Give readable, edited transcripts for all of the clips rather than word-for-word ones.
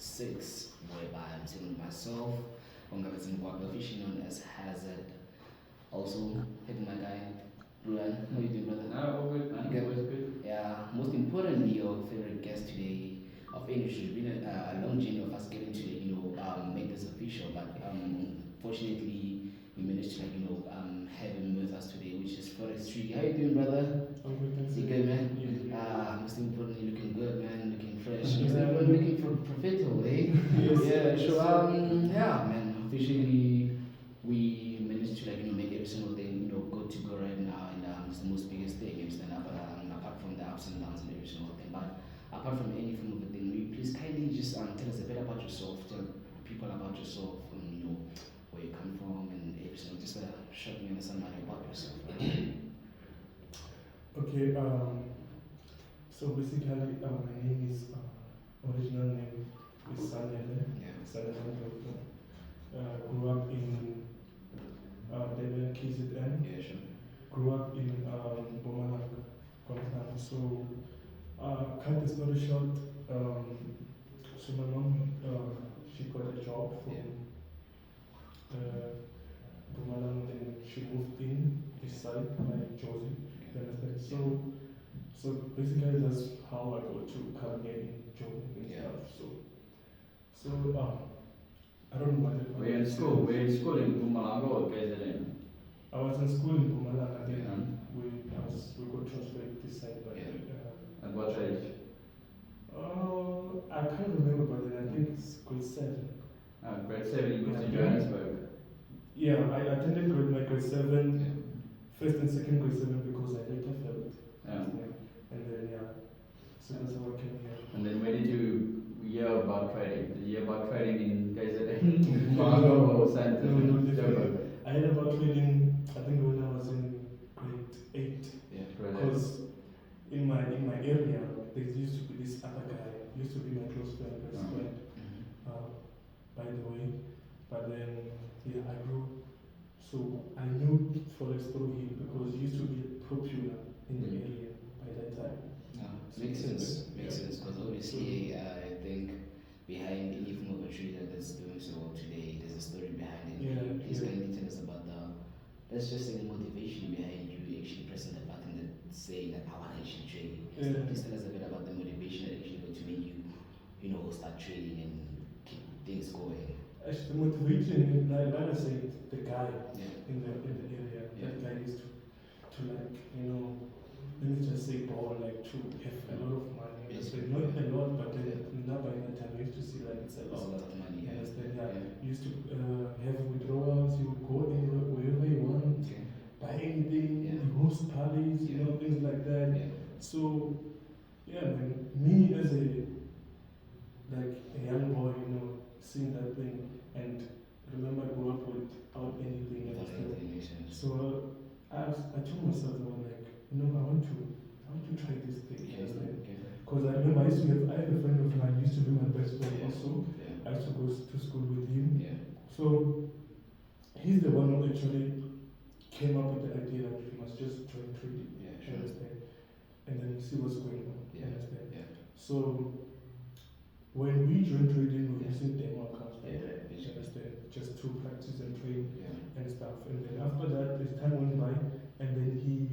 EP.6, whereby I'm sitting with myself, officially known as Hazard. Also, having my guy, Ruan. How you doing, brother? No, all good, man. Good. Always good. Yeah, most importantly, your favorite guest today of industry. It's been a long journey of us getting to, make this official, but fortunately, we managed to, have him with us today, which is Forex Triggy. How you doing, brother? I'm good, thanks. You good, man? Yeah. Most importantly, looking good, man. Looking fresh. Most importantly, looking profitable, eh? Yes. Yeah. So, yeah, man. Officially, we managed to make every single thing good to go right now, and it's the most biggest thing. You understand? But apart from the ups and downs and every single thing, but apart from any form of a thing, will you please kindly just tell us a bit about yourself, tell people about yourself, where you come from and every single, just a short and summary about yourself. Right? Okay. So basically, my name is original name is Sanele. Yeah. Sanele Doctor. Grew up in Devon, KZN. Yeah, sure. Grew up in Mpumalanga, Kwamhlanga. So, cut the story short. So my mom, she got a job from Mpumalanga, then she moved in this side, like Josie. You understand? So basically that's how I got to come here in Jordan and stuff. So I don't know what it was. We're in school. We're in school in Mpumalanga or KZN? I was in school in Mpumalanga, and then we got transferred this side. But, At what age? I can't remember, but then I think it's grade 7. Grade 7, you moved to Johannesburg. Yeah, I attended my grade 7, first and second grade 7 because I later failed. And then, so that's how I came here. And then when did you hear about trading? Did you hear about trading in KZN? or Santa? No, different. I heard about trading, I think when I was in grade 8. Yeah, Because in my area, there used to be this other guy, used to be my close friend, best friend, by the way. But then, I grew. So I knew Forex through him because he used to be popular in the area by that time. Makes sense. Because obviously, I think behind any form of a trader that's doing so well today, there's a story behind it. Please kindly tell us about let's just say the motivation behind you actually pressing the button that saying that I want to actually trade. Please tell us a bit about the motivation that actually got to make you, start trading and keep things going. Actually, the motivation, like I said, the guy in the area, that guy is to let me just say ball, to have a lot of money. Not a lot, but then now by that time you used to see it's a lot of money. You used to have withdrawals, you would go anywhere, wherever you want, buy anything, you host parties, things like that. So, me as a young boy, seeing that thing, and remember I grew up without anything. So I told myself, I want to try this thing. Because I remember I have a friend of mine, used to be my best friend also. I used to go to school with him. So he's the one who actually came up with the idea that you must just join trading. Understand? And then see what's going on. Understand? So when we joined trading, we were using demo accounts. Understand? Just to practice and train and stuff. And then after that, as time went by, and then he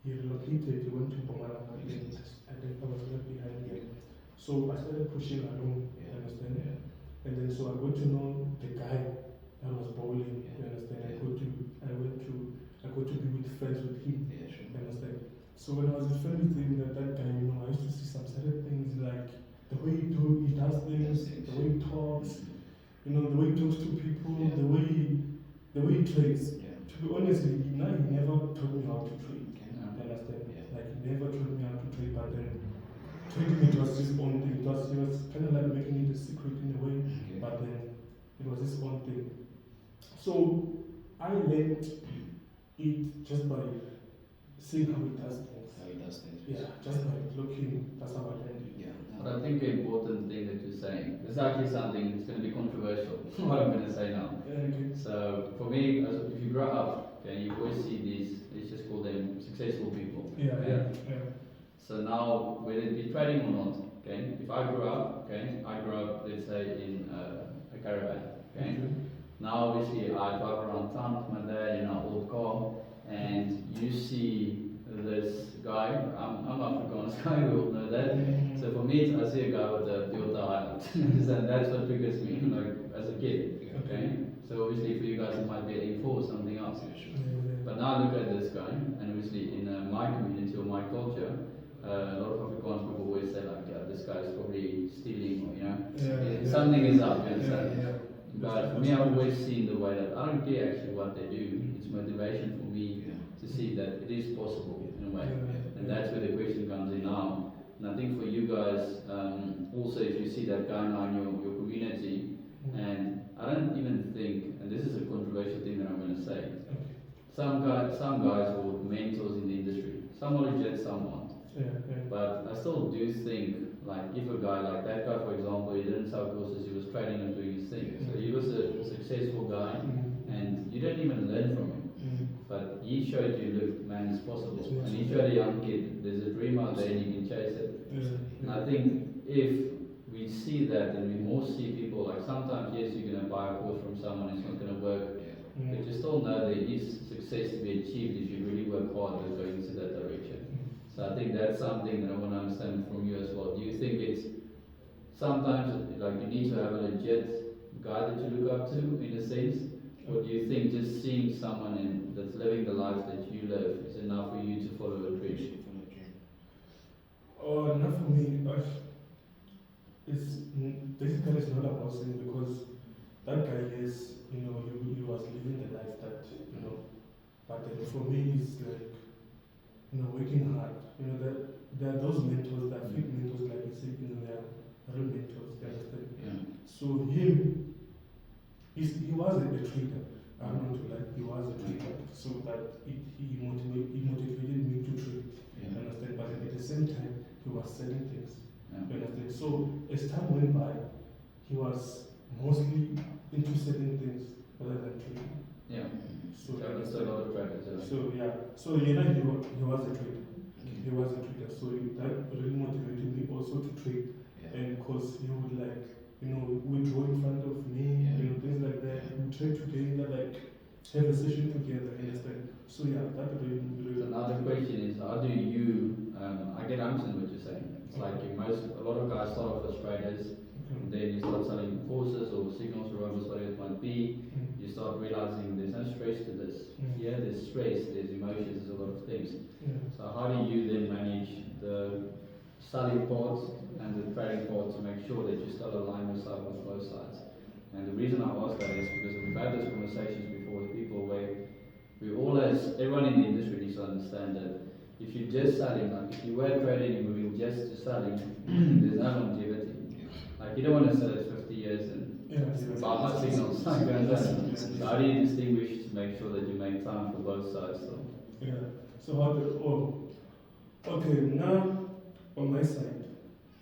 relocated, he went to Mpumalanga, and then I was left behind him. So I started pushing along, understand? And then so I got to know the guy that was bowling, you understand? I got to be with friends with him, you understand? So when I was friends with him, that guy, I used to see some certain things like the way he does things, the way he talks, the way he talks to people, the way he trades. To be honest, he never taught me how to trade. Understand? He never taught me how to trade, but then trading it was his own thing. He was kind of like making it a secret in a way, but then it was his own thing. So I learned it just by seeing how he does things. Just by looking, that's how I learned it. But I think the important thing that you're saying, this is actually something that's going to be controversial, what I'm going to say now. So for me, if you grow up, you always see these, let's just call them successful people. So now, whether it be trading or not, okay, if I grew up, okay, I grew up, let's say, in a caravan, okay. Now, obviously, I drive around town with my dad in an old car, and you see this guy. I'm Afrikaans guy, we all know that. So for me, I see a guy with a Toyota Highland, and that's what triggers me, like as a kid. Okay. So obviously, for you guys, it might be an info or something else. But now look at this guy, and obviously in my community or my culture, a lot of Afrikaans people always say like, yeah, this guy's probably stealing, or something is up. You understand? But for me, I've always seen the way that I don't care actually what they do. It's motivation for me to see that it is possible in a way, and that's where the question comes in now. And I think for you guys, also if you see that guy now in your community, and I don't even think, and this is a controversial thing that I'm going to say, some guys or mentors in the industry, some are legit, some aren't. But I still do think, like, if a guy like that guy, for example, he didn't sell courses, he was trading and doing his thing. So he was a successful guy, and you didn't even learn from him. But he showed you, look, man, it's possible. And he showed a young kid, there's a dream out there and you can chase it. And I think if we see that, and we more see people, like sometimes, yes, you're going to buy a course from someone, it's not going to work. But you still know there is success to be achieved if you really work hard at going into that direction. So I think that's something that I want to understand from you as well. Do you think it's sometimes like you need to have a legit guy that you look up to in a sense? Or do you think just seeing someone that's living the life that you live is enough for you to follow a dream? Oh, not for me. It's basically it's not about saying, because that guy is, he was living the life that, but then for me it's like, working hard. There are those mentors, that fake mentors, like you said, they are real mentors, you understand? So he was a trader. I'm not to like, he was a trader, so that he motivated me to trade, you understand? But at the same time, he was selling things, you understand? So as time went by, he was mostly into selling things rather than trading. So that's a lot of traders. So he was a trader. He was a trader. So that really motivated me also to trade. And because he would withdraw in front of me, things like that. We trade together, like have a session together, understand? So that really. So now the question is, how do you? I get understand what you're saying. It's like a lot of guys start off as traders. And then you start selling courses or signals or whatever it might be. You start realizing there's no stress to this. There's stress, there's emotions, there's a lot of things. So how do you then manage the selling parts and the trading parts to make sure that you still align yourself with both sides? And the reason I ask that is because we've had those conversations before with people where everyone in the industry needs to understand that if you're just selling, like if you were trading and moving just to selling, there's no longevity. Like you don't want to sell it 50 years and buy my signals. So how do you distinguish to make sure that you make time for both sides? So okay, now on my side,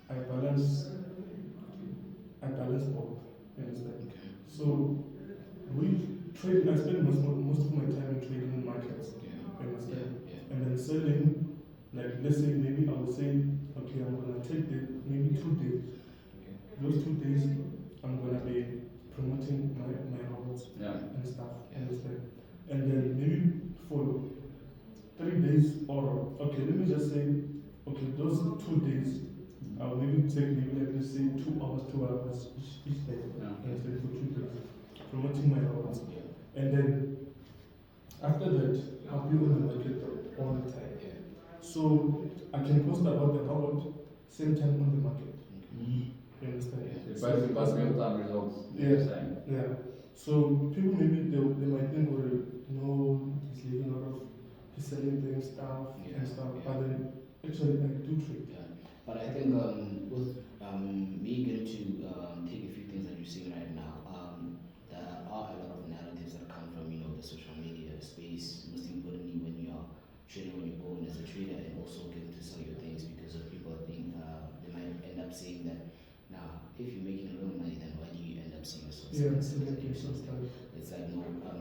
I balance both. You understand? So I spend most of my time in trading in markets. You understand? And then selling, like let's say maybe I would say, okay, I'm gonna take maybe 2 days. Those 2 days, I'm gonna be promoting my robots and stuff. Understand? And then maybe for 3 days, or okay, let me just say, okay, those 2 days, I'll maybe take like let's say 2 hours each day. Understand? For 2 days, promoting my robots. And then after that, I'll be on the market all the time. So I can post about the robot same time on the market. You understand? It's basically about real-time results. So people maybe they might think, no, he's living out of, he's selling things, stuff and stuff. But then actually I do trade. But I think with me going to take a few things that you're saying right now, there are a lot of narratives that come from the social media space. Most importantly, when you are trading on your own as a trader and also getting to sell your things, because of people think they might end up saying that. Now, if you're making real money, then why do you end up seeing yourself? It's like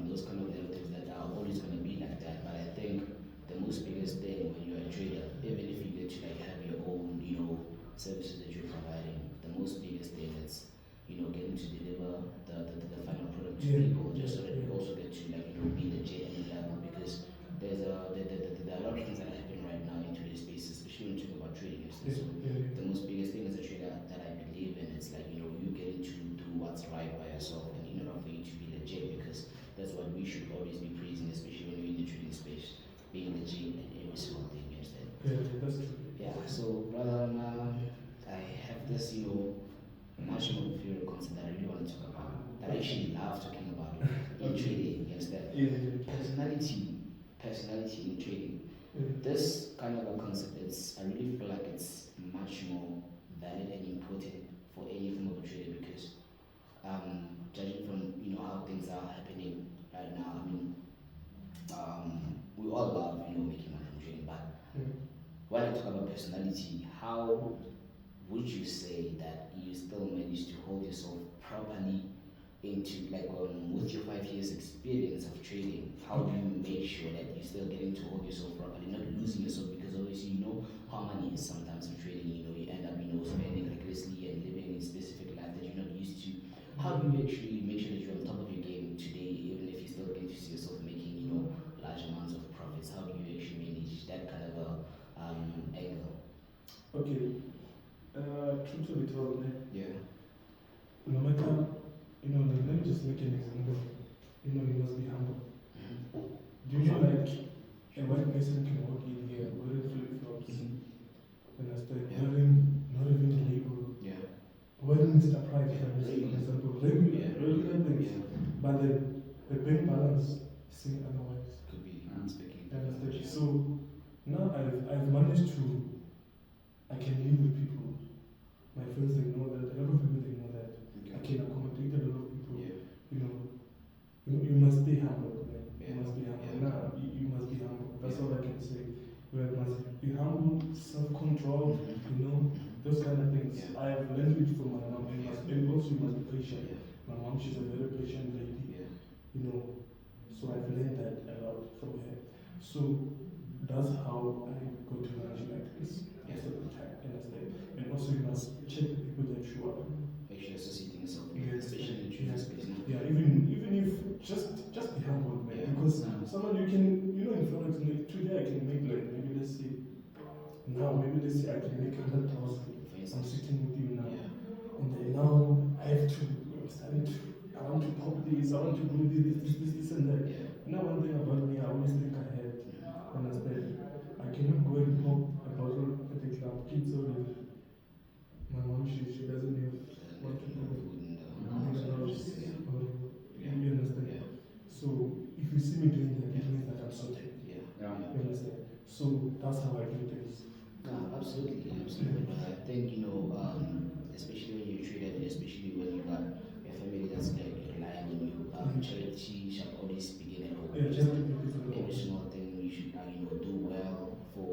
those kind of narratives that are always going to be like that. But I think the most biggest thing when you're a trader, even if you get to like have your own services that you provide. most biggest thing. It's getting to deliver the final product to Yeah. people, just so that we Yeah. also get to be legit at the level, because there are a lot of things that are happening right now in today's space, especially when you talk about trading. Yeah. So Yeah. the most biggest thing as a trader that I believe in, it's like you getting to do what's right by yourself, and in order for you to be legit, because that's what we should always be praising, especially when we're in the trading space, being legit in every single thing. You understand? Yeah, that's true. Yeah. So brother, I have this much more favorite concept that I really want to talk about, that I actually love talking about in trading. You understand? Yeah. Personality in trading. Yeah. This kind of a concept I really feel like it's much more valid and important for any form of a trader, because judging from how things are happening right now, I mean, we all love making money from trading, but when I talk about personality, how would you say that you still manage to hold yourself properly into with your 5 years experience of trading? How do you make sure that you're still getting to hold yourself properly, not losing yourself? Because obviously how money is sometimes in trading. You end up spending recklessly and living a specific life that you're not used to. How do you actually make sure that you're on top of your game today, even if you still get to see yourself making large amounts of profits? How do you actually manage that kind of a angle? Okay. True to be told, Yeah. no matter, let me just make an example. You must be humble. Do you know, like, a white person can walk in here wearing flip-flops, understand, Yeah. not even a label, Yeah. wearing Mr. Price, for Regular. example, regular things, Yeah. but then the bank balance is saying otherwise. Could be speaking. Understand? So now I've managed to, I can live with people. My friends, they know that. A lot of people, they know that. I can accommodate a lot of people. Yeah. You must be humble, man. Yeah. You must be humble. Yeah. Now, you must be humble. That's Yeah. all I can say. You must be humble, self-control, those kind of things. Yeah. I have learned it from my mom. And also, you must be patient. Yeah. My mom, she's a very patient lady. Yeah. So I've learned that a lot from her. So that's how I go to manage my place most of the time. Understand? And also, you must check the people that you are. Make sure you're associating yourself, Yeah. especially in the trading space. Yeah, even if just be humble, man. Yeah. Because someone you can, in Forex, today I can make maybe let's say I can make 100,000. I'm sitting with you now, Yeah. and then now I have to. I want to pop this. I want to do this and that. Yeah. Now one thing about me, I always think ahead. Understand? I cannot go and pop a bottle at the club. Kids already. My mom, she doesn't have what to do. Yeah. You understand? Yeah. So if you see me doing that, it means that I'm sorted. Yeah. You understand? So that's how I do things. No, absolutely. But I think especially when you're treated, especially when you got a family that's relying on you, charity shall always begin at home. Yeah, just to be different. Every small thing you should do well for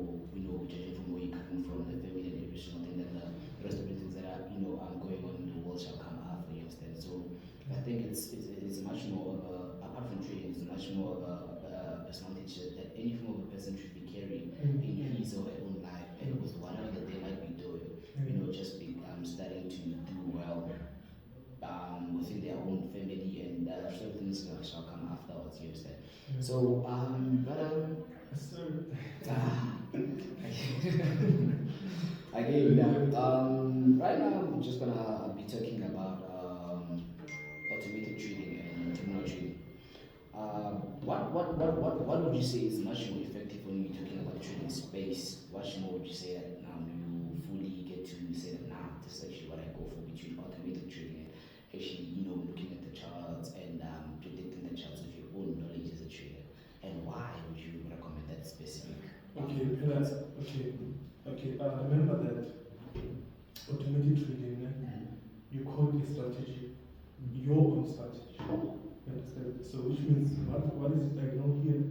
judging from where you're coming from, the family, and every single thing, that the rest of the things that are going on in the world shall come after. You understand? So I think it's much more of apart from trading, it's much more of a personality that any form of a person should be carrying in his or her own life, and with whatever that they might be doing, just be starting to do well within their own family, and certain things shall come afterwards. You understand? So, again, right now I'm just gonna be talking about automated trading and technology trading. What would you say is much more effective when you're talking about the trading space? What more would you say that you fully get to say that this is actually what I go for between automated trading and actually looking at the charts and predicting the charts with your own knowledge as a trader? And why would you recommend that specific? Okay. Remember that automated trading, you call it a strategy, your own strategy. You understand? So which means what is it I know here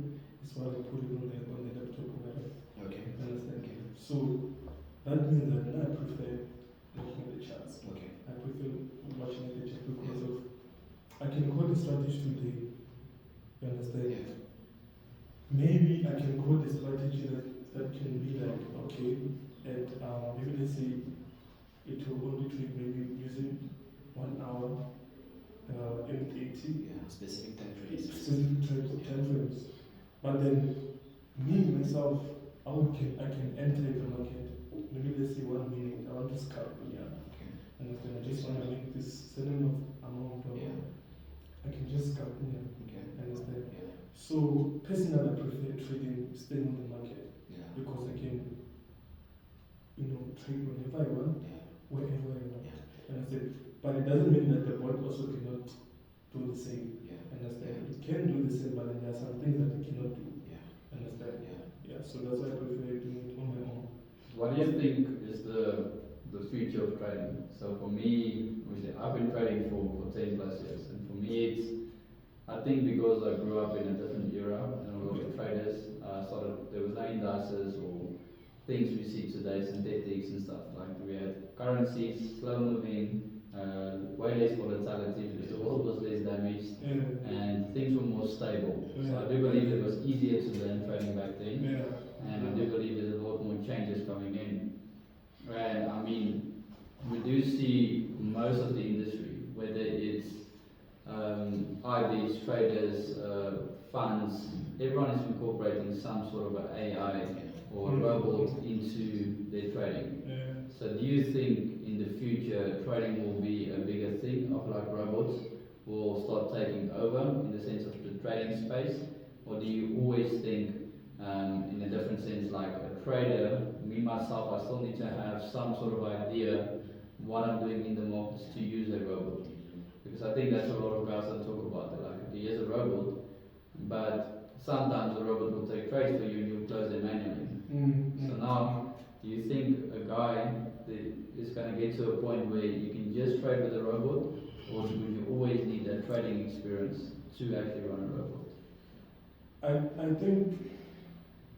is what I put it on the laptop or whatever. Okay. You understand? Okay. So that means that I prefer looking at the charts. Okay. I prefer watching at the chart because of I can call the strategy today. You understand? Yeah. Maybe I can call the strategy that can be like, okay, at maybe let's say it will only trade maybe using 1 hour, M80, Yeah, specific time frames. specific time frames. But then, me myself, I can enter the market. Maybe let's say 1 minute. I want to scalp, yeah. Okay. And then I just want to make this certain amount of. Yeah. I can just scalp, yeah. Okay. Understand? Yeah. So personally, I prefer trading, staying on the market Yeah. because I can, trade whenever I want, Yeah. wherever I want. Yeah. Understand? But it doesn't mean that the board also cannot do the same. Yeah. Understand? It can do the same, but then there are some things that it cannot do. Yeah. Understand? Yeah. Yeah. So that's why I prefer doing it on my own. What do you think is the future of trading? So for me, obviously, I've been trading for 10 plus years, and for me, it's, I think because I grew up in a different era, and a lot of traders there was no indices or things we see today, synthetics and stuff. Like we had currencies, slow moving, way less volatility because the world was less damaged, and things were more stable. So I do believe it was easier to learn trading back then, and I do believe there's a lot more changes coming in. And I mean, we do see most of the industry, whether it's IBs, traders, funds, everyone is incorporating some sort of an AI or a robot into their trading. So do you think in the future trading will be a bigger thing of like robots will start taking over in the sense of the trading space? Or do you always think in a different sense like a trader, me myself, I still need to have some sort of idea what I'm doing in the markets to use a robot? Because I think that's a lot of guys that talk about it, like he is a robot, but sometimes the robot will take trades for you and you'll close them manually. So now, do you think a guy that is going to get to a point where you can just trade with a robot, or would you always need that trading experience to actually run a robot? I think,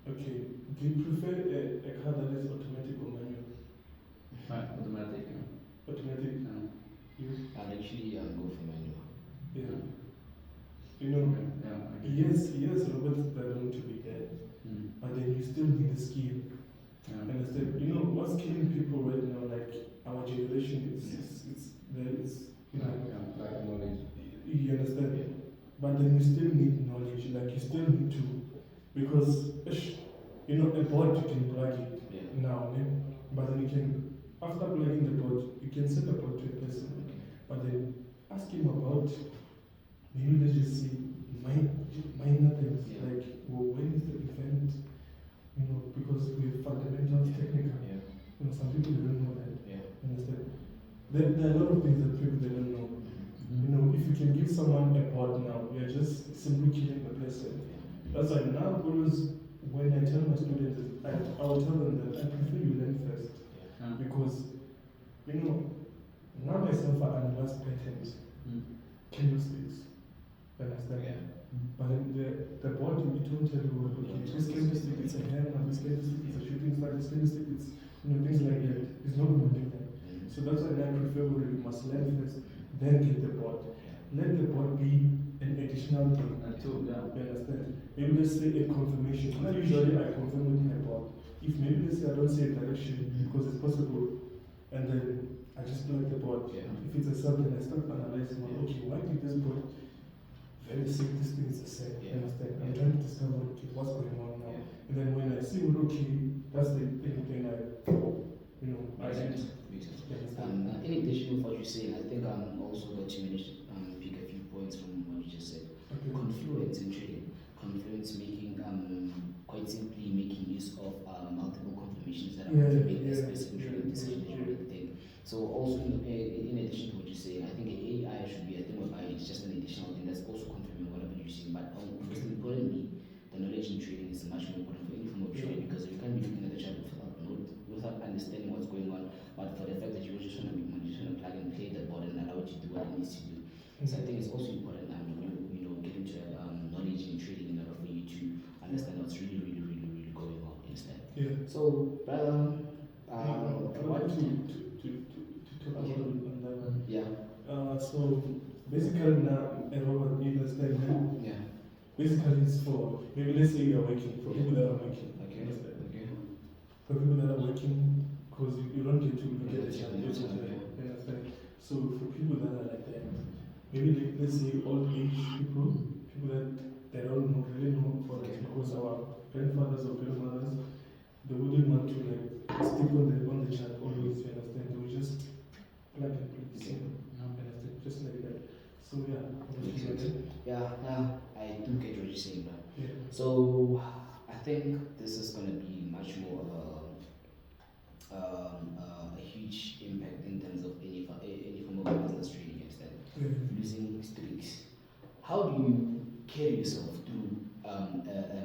okay, do you prefer a car that is automatic or manual? Automatic. Automatic. You? I'd actually go for manual. Yeah. Yes, robots that are going to be there, but then you still need the skill. Understand? What's killing people right now, like our generation, it's Like knowledge. you understand? But then you still need knowledge, like you still need to, because a board you can plug it now, but then you can, after plugging the board, you can send the board to a person, but then ask him about, maybe let's just say, minor things, like, when is the event, because we're fundamentals technical, some people they don't know that, understand? There are a lot of things that people they don't know. If you can give someone a board now, you're just simply killing the person. That's why now always, when I tell my students, I will tell them that I prefer you learn first. Because, now myself I analyze patterns, candlesticks, understand? But the board, it won't tell you, okay, this candlestick is a hammer, this candlestick is a shooting star, this candlestick is, things like that. It's not going to do that. So that's why I prefer you must learn first, then get the board. Let the board be an additional thing. You understand? Maybe let's say a confirmation. Now usually I confirm with my board. If maybe let's say I don't say a direction because it's possible, and then I just plug the board. If it's a sub, then I start analyzing, okay, why did this board very sick, this thing is the same. You understand? I'm trying to discover, okay, what's going on now. And then when I see, okay, that's the thing I did. In addition to what you're saying, I think I'm also going to pick a few points from what you just said. Confluence in trading. Confluence making, quite simply making use of multiple confirmations that are going to make a specific trading decision that you already think. So also in addition to what you're saying, I think AI should be a thing whereby it's just an additional thing that's also confirming whatever you're saying. But most importantly, the knowledge in trading is much more important for any form of trading because you can't be looking at the chart without understanding what's going on, but for the fact that you're just trying to make money, just trying to plug and play the board and allow it to do what it needs to do. So I think it's also important when you get into knowledge in trading in order for you to understand what's really going on instead. So I want to talk about on that one. So basically now a robot, you understand? Basically it's for, maybe let's say you're working, for people that are working. For people that are working, because you don't get to look at the You understand? So for people that are like that, maybe like, let's say old age people that don't know, really know Forex, because our grandfathers or grandmothers, they wouldn't want to like stick on the chart always, you understand? They would just plug and play, you understand? Just like that. So Yeah, I do get what you're saying, bro. yeah. So I think this is gonna be much more of a huge impact in terms of any form of business trading instead. Losing streaks. How do you carry yourself through a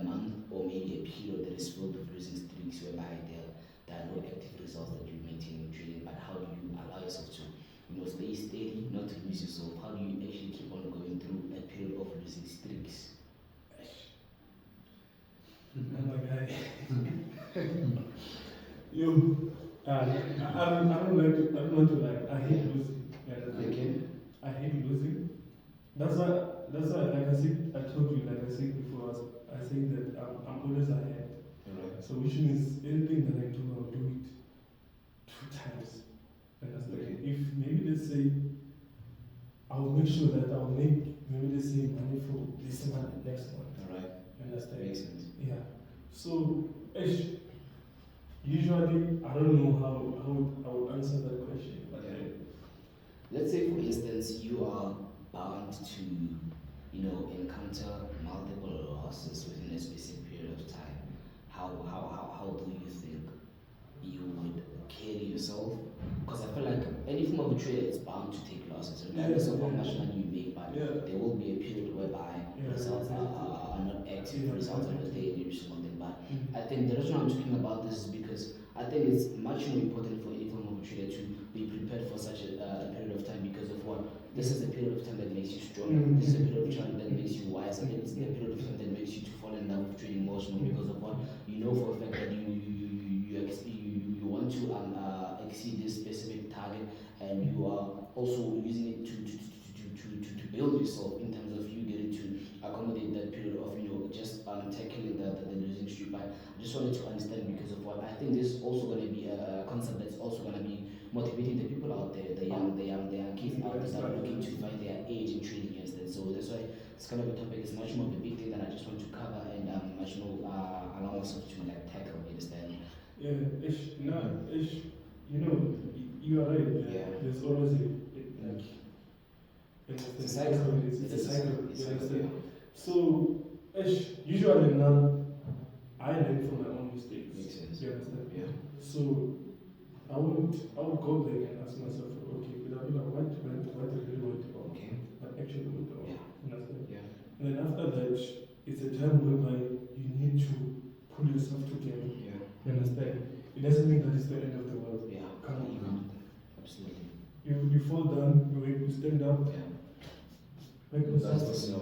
month or maybe a period that is filled with losing streaks, whereby there are no active results that you maintain in trading, but how do you allow yourself to stay steady, not to lose yourself? How do you actually keep on going through a period of losing streaks? I'm like, you, I don't want to like, I hate losing. Okay. I hate losing. That's why, like I told you, like I said before, I say that I'm always ahead. Right. So which means anything that I do, I'll do it 2 times. Understand? Okay. If maybe let's say, I'll make sure that I'll make maybe let's say money for this month and next month. Alright. Understand? Makes sense. Yeah. So, usually, I don't know how I would answer that question, but let's say, for instance, you are bound to, encounter multiple losses within a specific period of time. How do you think you would carry yourself? Because I feel like any form of a trader is bound to take losses, regardless of how much money you make. But there will be a period whereby results are not active, results are not there every single thing. But I think the reason I'm talking about this is because I think it's much more important for any form of a trader to be prepared for such a period of time, because of what? This is a period of time that makes you stronger. This is a period of time that makes you wiser. It's a period of time that makes you to fall in love with trading more so, because of what? You know for a fact that you want to exceed this specific target, and you are also using it to build yourself in terms of you getting to accommodate that period of just tackling the losing streak. But I just wanted to understand, because of what I think this is also going to be a concept that's also going to be motivating the people out there, the young kids out there that are looking to find their age in trading instead. So that's why this kind of a topic is much more of a big thing that I just want to cover and much more allow myself to like tackle. Understand? yeah, you are right. There's always it's a cycle. It's a cycle. It's a cycle. So, usually now, I learn from my own mistakes. Makes sense. You understand? Yeah. So, I would go back and ask myself, okay, what really went wrong? Okay. What actually went wrong? Yeah. You understand? Yeah. And then after that, it's a time whereby you need to pull yourself together. Yeah. You understand? It doesn't mean that it's the end of the world. Yeah. Come on. Absolutely. You fall down, you stand up, Yeah. make yourself, That's the you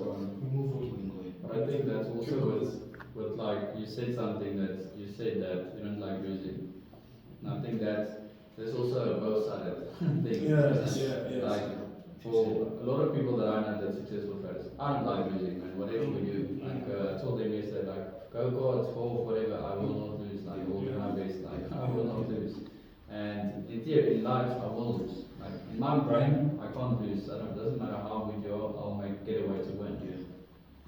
move on. Keeping going. But I think that's also with like you said something that you said that you don't like losing. And I think that there's also a both-sided thing. Like for a lot of people that I know that successful traders, I don't like losing, man. Whatever we do, like I told them yesterday, like go cards, hold whatever, I will not lose. Like I will do my best, like I will not lose. And in theory, in life, I will lose. Like in my brain, I can't lose. It doesn't matter how good you are, I'll get a way to win.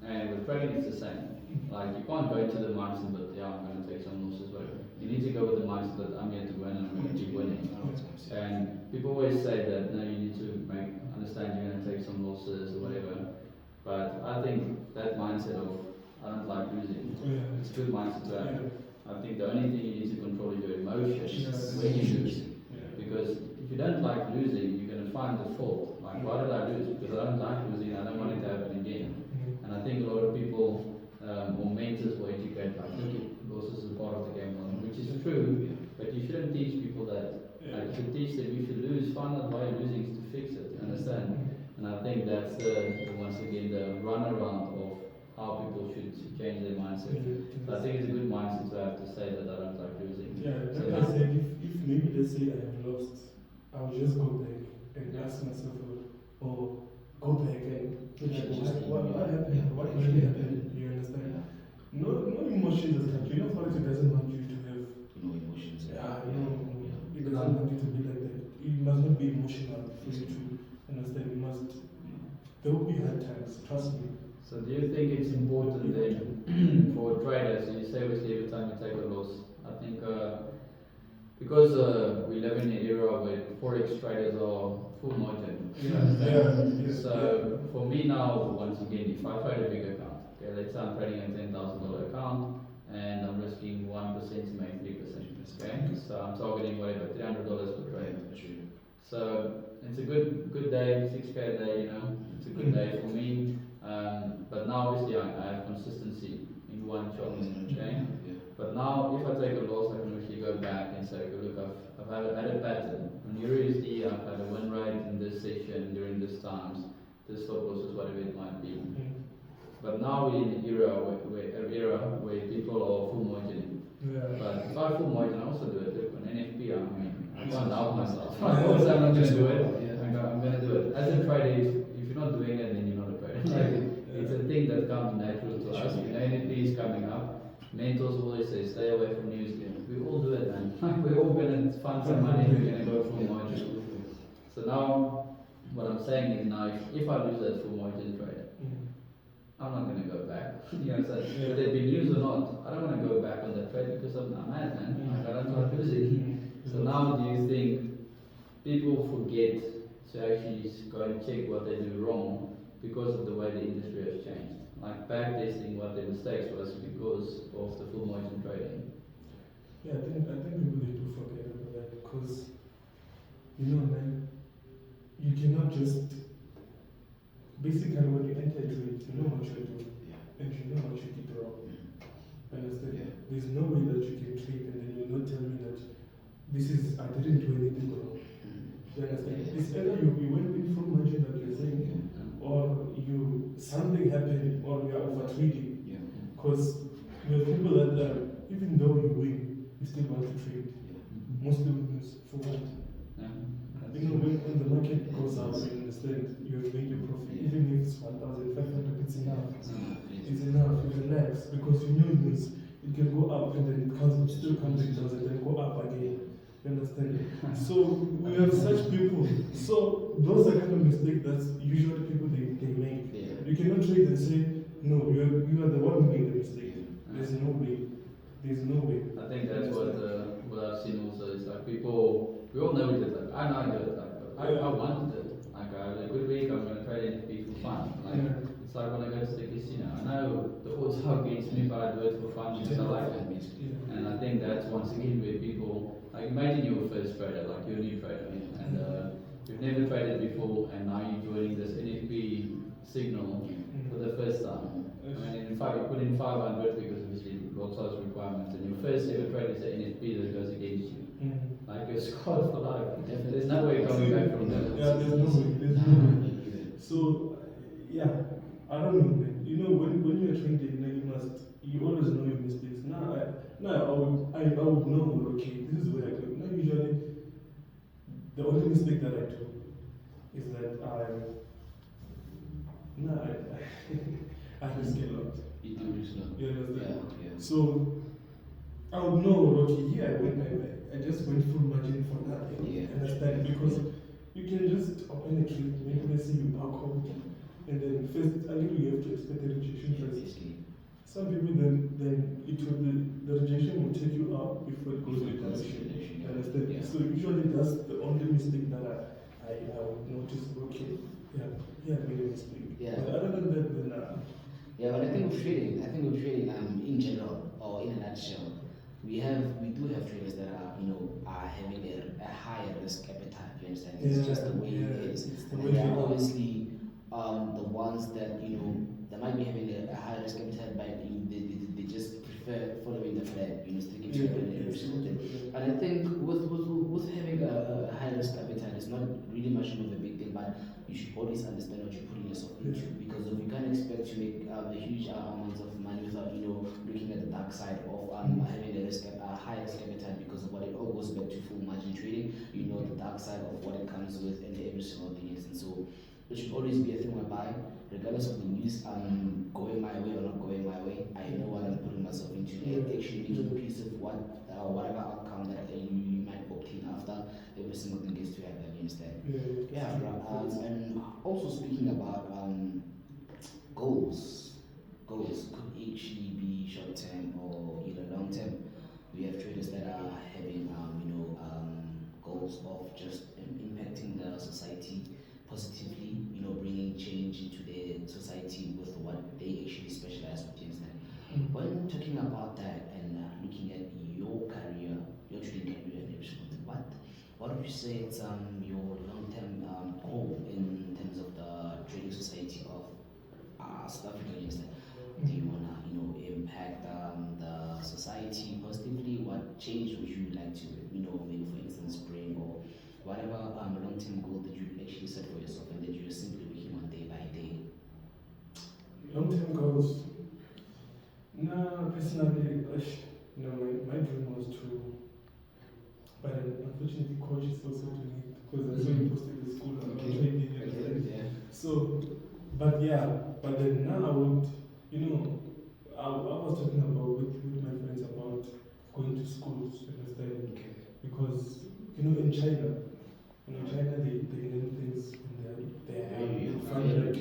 And with trading, it's the same. Like you can't go into the mindset that I'm going to take some losses, whatever. You need to go with the mindset that I'm here to win and I'm going to keep winning. And people always say that no, you need to understand you're going to take some losses or whatever. But I think that mindset of I don't like losing, it's a good mindset to have. I think the only thing you need to control is your emotions when you lose. Because if you don't like losing, you're going to find the fault. Like, why did I lose? Because I don't like losing, I don't want it to happen again. And I think a lot of people or mentors will educate, like, look, losses is part of the game, which is true, but you shouldn't teach people that. Like, you should teach them if you lose, find out why you're losing to fix it, understand? And I think that's once again the runaround of how people should change their mindset. So I think it's a good mindset to have to say that I don't like losing. Yeah, So like I said, if maybe let's say I have lost, I will just go back and ask myself, or go back and what happened? What really happened? You understand? No emotions attached. Forex doesn't want you to have No emotions. it doesn't want you to be like that. be emotional for you to understand. You must. There will be hard times. Trust me. So do you think it's important then for traders? You say obviously every time you take a loss. I think because we live in an era where forex traders are full margin. So for me now, once again, if I trade a big account, okay, let's say I'm trading a $10,000 account and I'm risking 1% to make 3%. Okay, so I'm targeting whatever $300 per trade. So it's a good day, 6K a day, you know, it's a good day for me. But now obviously I have consistency in one shot, okay? But now if I take a loss, I can actually go back and say, okay, look, I've had a pattern. On EURUSD, I've had a win rate in this session during this times, this stop loss is whatever it might be. But now we're in an era where people are full margining. But if I full margin, I also do it. Look, on NFP, I can't doubt myself. I also I'm not going to do it. I'm going to do it. As a trader, if you're not doing it, then you're not a trader. Like, it's a thing that comes natural to us. You know, NFP is coming up. Mentors always say, stay away from news. We all do it, man. We're all going to find some money. We're going to go full margin. So now, what I'm saying is now, if I lose that full margin trade, I'm not going to go back. You know, so whether it be news or not, I don't want to go back on that trade because I'm mad, man. I don't like losing. So now, do you think people forget to actually go and check what they do wrong because of the way the industry has changed? Like backtesting what their mistakes was because of the full margin trading. Yeah, I think people they do forget about that because you know, man, you cannot just basically when you enter a trade, you know what you're doing, and you know what you did wrong. Understand? There's no way that you can trade and then you not tell me that this is I didn't do anything wrong. You understand? It's either you went in full margin that you're saying, or you something happened, or you are over trading. Because there are people that even though you win, you still want to trade. Mostly winners for what? You know, when the market goes up, you understand, you make your profit. Even if it's 1,500, it's enough. It's enough, you relax, because you know it can go up and then it comes, still comes and does it, then go up again. You understand? So we have such people. So those are kind of mistakes that usually people they make. You cannot trade and say, no, you are the one who made the mistake. There's no way. There's no way. I think that's what I've seen also is like people, we all know we did that. I know I did it, like, but I wanted it. Like I had a good week, I'm going to trade NFP for fun. Like, it's like when I go to the casino. I know the odds are against me, but I do it for fun because I like it. And I think that's once again where people, like imagine you're a first trader, like you're a new trader, and you've never traded before, and now you're joining this NFP signal for the first time. I mean, in fact, you put in 500 because obviously lot size requirements, and your first ever trade is an NFP that goes against you. Like you're scarred for life. There's no way coming back from that. Yeah, there's no way. There's no way. So, yeah, I don't know, man. You know, when you're trading, you always know your mistakes. Now I would know, okay, this is where I go. Now usually, the only mistake that I do is that I risk a lot. You do risk a lot. You understand? Yeah. So I would know, okay, here I just went full margin for nothing. Understand? Because you can just open a trade, maybe let's say you back out, and then first I think you have to expect the rejection first. Some people then the rejection will take you up before it goes to conversion. Understand? So usually that's the only mistake that I would notice. Okay, I made a mistake. But other than that, then but I think with trading, in general or in a nutshell, we do have traders that are having a higher risk appetite. You understand? It's just the way it is. And they are obviously the ones that they might be having a high risk appetite, but they just prefer following the flag, sticking to it and every single thing. And I think with having a high risk appetite, it's not really much of a big thing, but you should always understand what you're putting yourself into, because if you can't expect to make a huge amounts of money without looking at the dark side of having a high risk appetite, because of what it all goes back to full margin trading. The dark side of what it comes with and every single thing is. And so it should always be a thing whereby, regardless of the news, going my way or not going my way, I know what I'm putting myself into, and actually making peace of whatever outcome that you might obtain after. after every single thing gets to happen. You understand? Yeah. And also speaking about goals, goals could actually be short term or either long term. We have traders that are having goals of just impacting the society positively, bringing change into the society with what they actually specialize with. You understand? When talking about that and looking at your career, your trading career and everything, what would you say is your long-term goal in terms of the trading society of South Africa? You understand? Do you wanna impact the society positively? What change would you like to maybe for instance bring, or whatever long-term goal that you actually set for yourself and that you're simply working on day by day? Long-term goals. No, personally, my dream was to, but unfortunately, coach is also doing it because I saw you posted the school and trading and everything. Yeah. So, but then now I would, I was talking about with my friends about going to schools, understand? Because in China, they learn things in they find like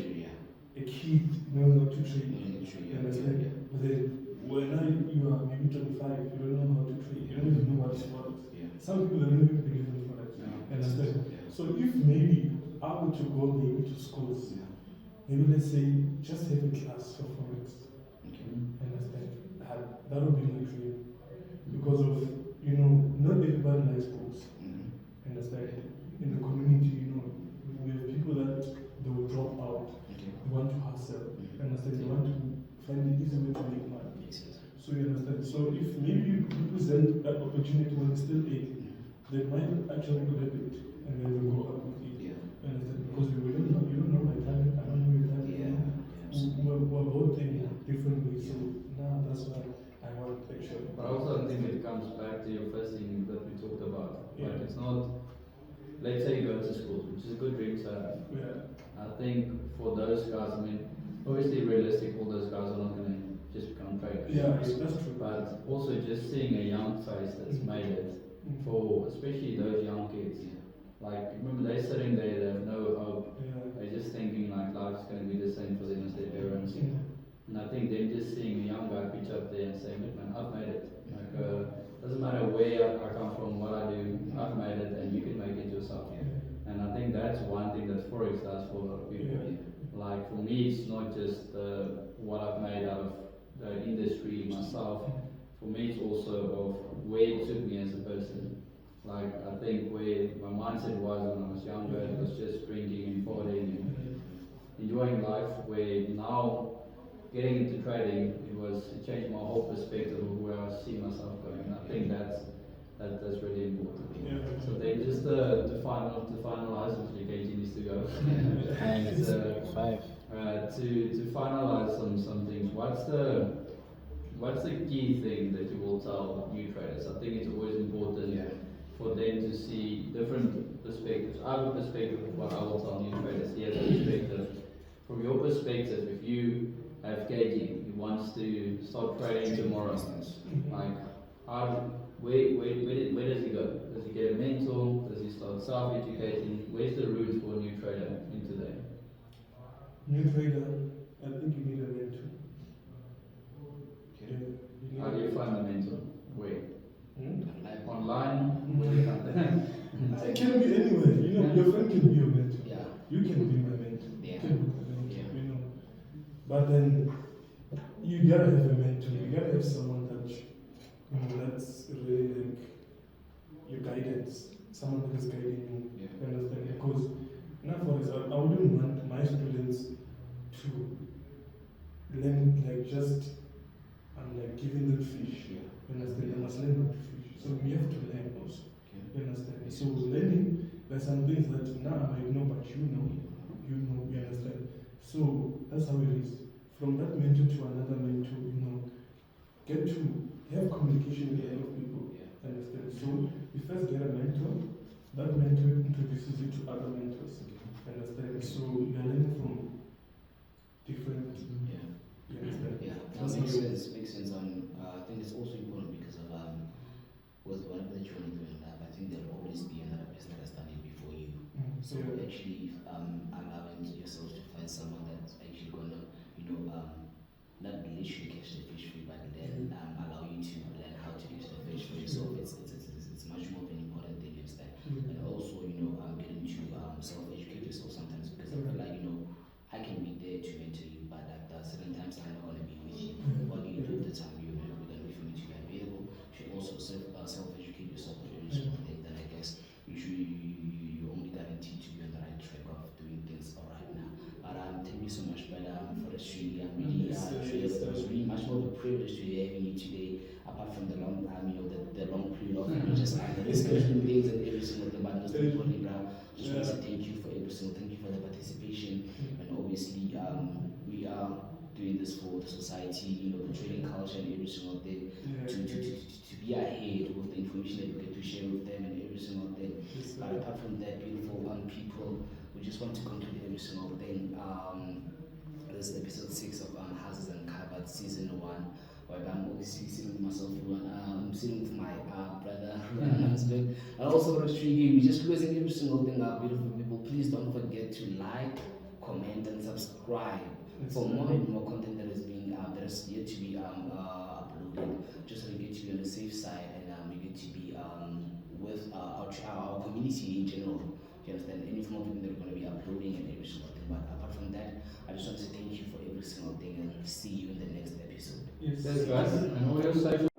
a kid knows how to trade. You understand? But then when now you are maybe 25, you don't know how to trade. You don't even know what is Forex. Some people don't even believe in Forex. Understand? So if maybe I were to go maybe to schools, maybe let's say just have a class for Forex. Understand? That would be my dream. Because of, not everybody likes books. Understand? In the community, we have people that they will drop out. They want to hustle. Understand? They want to find the easy way to make money. So you understand? So if maybe you present that opportunity when it's still age, they might actually grab it and then they go up with it. Understand? Because you don't know my talent, I don't know your talent. We're both in different ways. So now that's why I want actually. But also I think it comes back to your first thing that we talked about. Like it's not, let's say you go to school, which is a good dream to have. I think for those guys, obviously realistic, all those guys are not going to just become traders. Yeah, that's true. But also just seeing a young face that's made it, for especially those young kids. Like, remember they're sitting there, they have no hope. They're just thinking like life's going to be the same for them as their parents. And I think them just seeing a young guy pitch up there and saying, look man, I've made it. Like, doesn't matter where I come from, what I do, I've made it and you can make it yourself. And I think that's one thing that Forex does for a lot of people. Like for me, it's not just what I've made out of the industry myself. For me, it's also of where it took me as a person. Like I think where my mindset was when I was younger, it was just drinking and partying and enjoying life. Where now, getting into trading, it changed my whole perspective of where I see myself going. And I think that's really important. So then just to finalize, which KG needs to go. And to finalize some things, what's the key thing that you will tell new traders? I think it's always important for them to see different perspectives. I have a perspective of what I will tell new traders. He has a perspective. From your perspective, if you have KG, he wants to start trading tomorrow, like where does he go? Does he get a mentor? Does he start self-educating? Where's the route for a new trader in today? New trader, I think you need a mentor. How do you find a mentor? Where? Online? Where do you find that? It can be anywhere. Your friend can be your mentor. You can be my mentor. You can be my mentor. But then you gotta have a mentor. You gotta have someone that that's really like your guidance. Someone that is guiding you. You understand? Because now, for example, I wouldn't want my students to learn like just I'm like giving them fish. You understand? They must learn how to fish. So we have to learn also. You understand? So learning, there's some things that now I might know, but you know, you understand? So that's how it is. From that mentor to another mentor, get to have communication with a lot of people. Understand? So you first get a mentor, that mentor introduces you to other mentors. Understand? So you are learning from different. You understand? Makes sense. I think it's also important because of with whatever that you want to do in life. I think think there'll always be another person that has done it before you. So Yeah. actually, allowing yourself to find someone that's actually gonna, not literally catch the fish for you, but then allow you to learn how to catch the fish for yourself. It's much more of an important thing, you understand? And also, getting to self-educate yourself sometimes, because I feel like, I can be there to mentor you, but like there are certain times I'm not gonna be with you. What do you do at the time you're gonna be for me to be available? You should also self-educate yourself on every single thing. Then I guess you only guaranteed to be on the right track of doing things alright now. But thank you so much, brother, for the stream. I'm really it was really much more of a privilege to having you today. Apart from the long the long period of just discussing things and every single thing, but most importantly, bro, just want to say thank you for every single, thank you for the participation, and obviously we are doing this for the society, the trading culture and every single thing, to be ahead with the information that we get to share with them and every single thing. But apart from that, beautiful people, we just want to conclude every single thing. This is episode 6 of Houses and Cupboards season 1. Where I'm obviously sitting with myself, I'm sitting with my brother, husband, and also for Triggy. We just closing every single thing up, beautiful people. Please don't forget to like, comment, and subscribe for more and more content that is being that is yet to be uploaded. Just so we get to be on the safe side, and we get to be with our community in general. You understand? Any form of thing that we're going to be uploading and every single thing. But apart from that, I just want to say thank you for every single thing and see you in the next episode. Yes. Yes, guys. And all your safe